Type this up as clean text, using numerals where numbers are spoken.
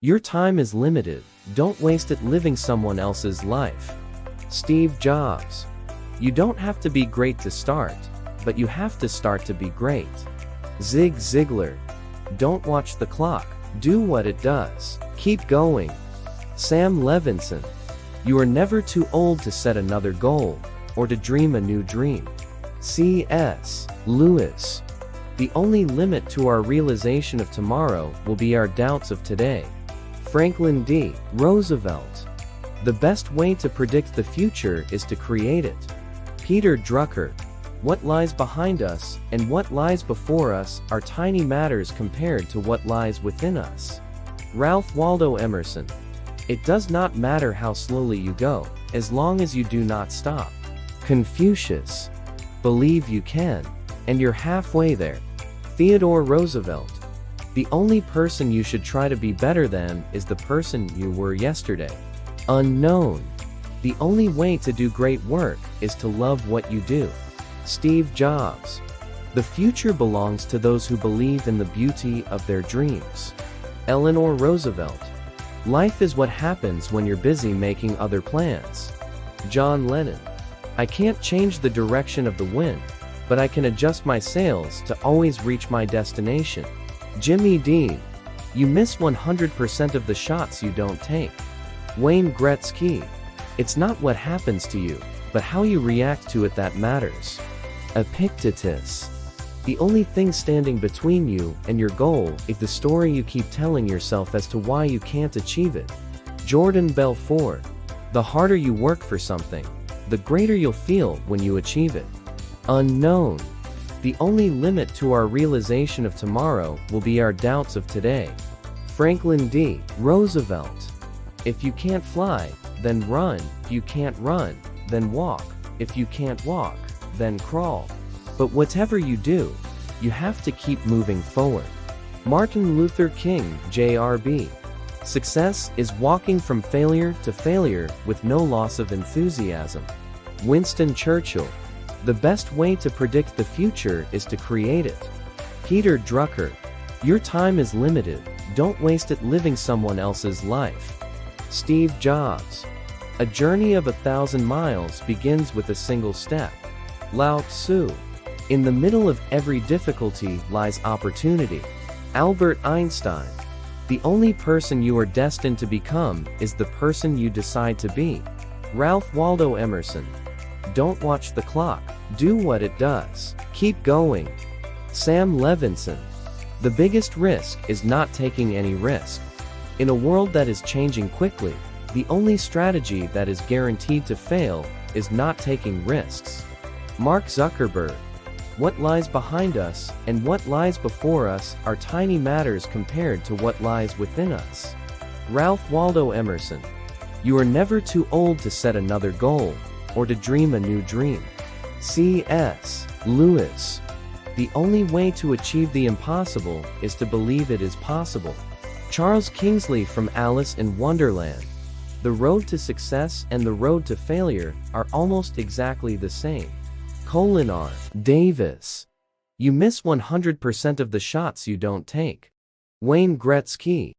Your time is limited, don't waste it living someone else's life. Steve Jobs. You don't have to be great to start, but you have to start to be great. Zig Ziglar. Don't watch the clock, do what it does. Keep going. Sam Levinson. You are never too old to set another goal, or to dream a new dream. C.S. Lewis. The only limit to our realization of tomorrow will be our doubts of today. Franklin D. Roosevelt. The best way to predict the future is to create it. Peter Drucker. What lies behind us and what lies before us are tiny matters compared to what lies within us. Ralph Waldo Emerson. It does not matter how slowly you go, as long as you do not stop. Confucius. Believe you can, and you're halfway there. Theodore Roosevelt. The only person you should try to be better than is the person you were yesterday. Unknown. The only way to do great work is to love what you do. Steve Jobs. The future belongs to those who believe in the beauty of their dreams. Eleanor Roosevelt. Life is what happens when you're busy making other plans. John Lennon. I can't change the direction of the wind, but I can adjust my sails to always reach my destination. Jimmy Dean. You miss 100% of the shots you don't take. Wayne Gretzky. It's not what happens to you, but how you react to it that matters. Epictetus. The only thing standing between you and your goal is the story you keep telling yourself as to why you can't achieve it. Jordan Belfort. The harder you work for something, the greater you'll feel when you achieve it. Unknown. The only limit to our realization of tomorrow will be our doubts of today. Franklin D. Roosevelt. If you can't fly, then run. If you can't run, then walk. If you can't walk, then crawl. But whatever you do, you have to keep moving forward. Martin Luther King, Jr.B. Success is walking from failure to failure with no loss of enthusiasm. Winston Churchill. The best way to predict the future is to create it. Peter Drucker. Your time is limited, don't waste it living someone else's life. Steve Jobs. A journey of 1,000 miles begins with a single step. Lao Tzu. In the middle of every difficulty lies opportunity. Albert Einstein. The only person you are destined to become is the person you decide to be. Ralph Waldo Emerson. Don't watch the clock, do what it does. Keep going. Sam Levinson. The biggest risk is not taking any risk. In a world that is changing quickly, the only strategy that is guaranteed to fail is not taking risks. Mark Zuckerberg. What lies behind us and what lies before us are tiny matters compared to what lies within us. Ralph Waldo Emerson. You are never too old to set another goal, or to dream a new dream. C.S. Lewis. The only way to achieve the impossible is to believe it is possible. Charles Kingsley from Alice in Wonderland. The road to success and the road to failure are almost exactly the same. Colin R. Davis. You miss 100% of the shots you don't take. Wayne Gretzky.